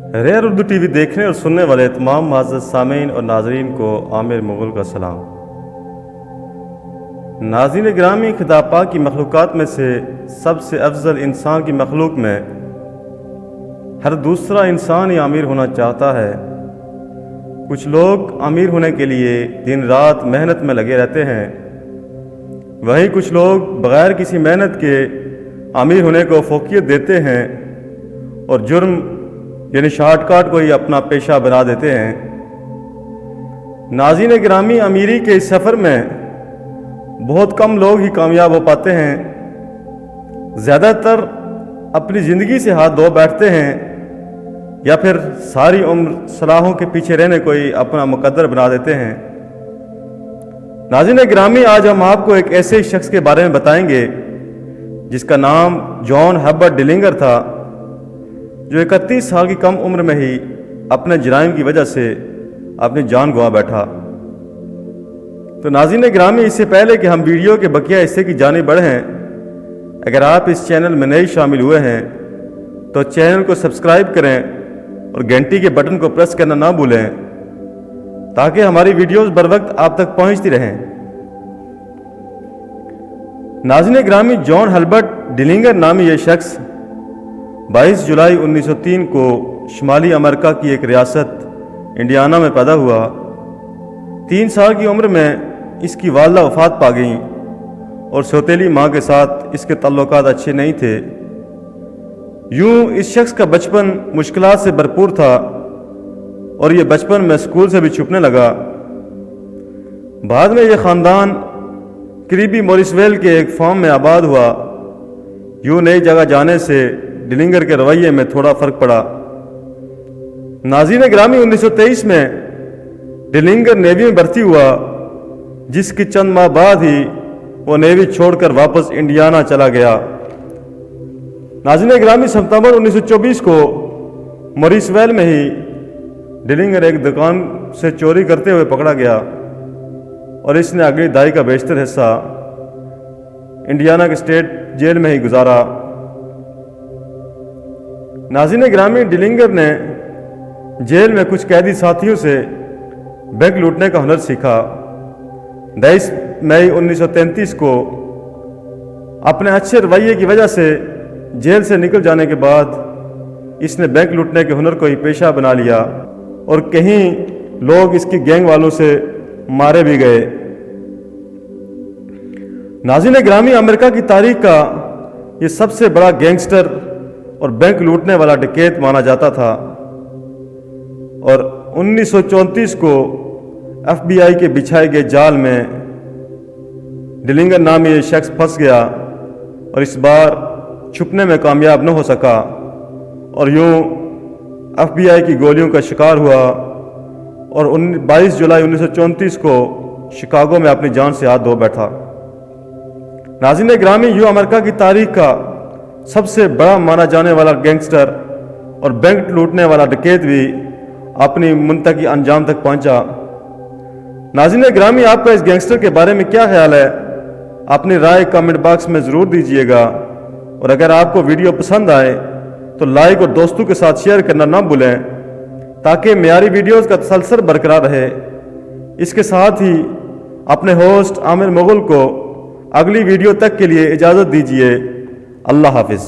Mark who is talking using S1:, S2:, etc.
S1: Rare Urdu TV देखने और सुनने वाले तमाम मुअज़्ज़ज़ सामीन और नाज़रीन को आमिर मुग़ल का सलाम। नाज़रीन गिरामी, खुदा पाक की मखलूक़ात में से सबसे अफजल इंसान की मखलूक में हर दूसरा इंसान ही अमीर होना चाहता है। कुछ लोग अमीर होने के लिए दिन रात मेहनत में लगे रहते हैं, वहीं कुछ लोग बग़ैर किसी मेहनत के अमीर होने को फ़ौक़ियत देते हैं और जुर्म यानी शॉर्टकट को ही अपना पेशा बना देते हैं। नाज़रीन गिरामी, अमीरी के इस सफ़र में बहुत कम लोग ही कामयाब हो पाते हैं। ज़्यादातर अपनी ज़िंदगी से हाथ धो बैठते हैं या फिर सारी उम्र सलाहों के पीछे रहने को ही अपना मुकद्दर बना देते हैं। नाज़रीन गिरामी, आज हम आपको एक ऐसे शख्स के बारे में बताएंगे जिसका नाम जॉन हर्बर्ट डिलिंगर था, जो 31 साल की कम उम्र में ही अपने जराइम की वजह से अपनी जान गंवा बैठा। तो नाज़रीन गिरामी, इससे पहले कि हम वीडियो के बकिया हिस्से की जानिब बढ़ें, अगर आप इस चैनल में नए शामिल हुए हैं तो चैनल को सब्सक्राइब करें और घंटी के बटन को प्रेस करना ना भूलें ताकि हमारी वीडियोस बर वक्त आप तक पहुंचती रहें। नाज़रीन गिरामी, जॉन हर्बर्ट डिलिंगर नामी ये शख्स 22 जुलाई 1903 को शुमाली अमेरिका की एक रियासत इंडियाना में पैदा हुआ। 3 साल की उम्र में इसकी वालिदा वफ़ात पा गईं और सौतेली माँ के साथ इसके ताल्लुकात अच्छे नहीं थे। यूं इस शख्स का बचपन मुश्किलात से भरपूर था और ये बचपन में स्कूल से भी छुपने लगा। बाद में ये ख़ानदान करीबी मोरिसवेल के एक फार्म में आबाद हुआ। यूं नई जगह जाने से डिलिंगर के रवैये में थोड़ा फ़र्क पड़ा। नाज़रीन गिरामी, 1923 में डिलिंगर नेवी में भर्ती हुआ, जिसके चंद माह बाद ही वो नेवी छोड़कर वापस इंडियाना चला गया। नाज़रीन गिरामी, सितंबर 1924 को मोरिसवेल में ही डिलिंगर एक दुकान से चोरी करते हुए पकड़ा गया और इसने अगली दहाई का बेशतर हिस्सा इंडियाना के स्टेट जेल में ही गुजारा। नाज़रीन गिरामी, डिलिंगर ने जेल में कुछ कैदी साथियों से बैंक लूटने का हुनर सीखा। 22 मई 1933 को अपने अच्छे रवैये की वजह से जेल से निकल जाने के बाद इसने बैंक लूटने के हुनर को ही पेशा बना लिया और कहीं लोग इसकी गैंग वालों से मारे भी गए। नाज़रीन गिरामी, अमेरिका की तारीख का ये सबसे बड़ा गैंगस्टर और बैंक लूटने वाला डकैत माना जाता था और 1934 को FBI के बिछाए गए जाल में डिलिंगर नामी ये शख्स फंस गया और इस बार छुपने में कामयाब न हो सका और यूं FBI की गोलियों का शिकार हुआ और 22 जुलाई 1934 को शिकागो में अपनी जान से हाथ धो बैठा। नाज़रीन गिरामी, यूं अमेरिका की तारीख का सबसे बड़ा माना जाने वाला गैंगस्टर और बैंक लूटने वाला डकैत भी अपनी मुंतकी अंजाम तक पहुंचा। नाज़रीन गिरामी, आपका इस गैंगस्टर के बारे में क्या ख्याल है? अपनी राय कमेंट बॉक्स में ज़रूर दीजिएगा और अगर आपको वीडियो पसंद आए तो लाइक और दोस्तों के साथ शेयर करना ना भूलें ताकि मेरी वीडियोस का तसलसल बरकरार रहे। इसके साथ ही अपने होस्ट आमिर मुग़ल को अगली वीडियो तक के लिए इजाज़त दीजिए। अल्लाह हाफिज़।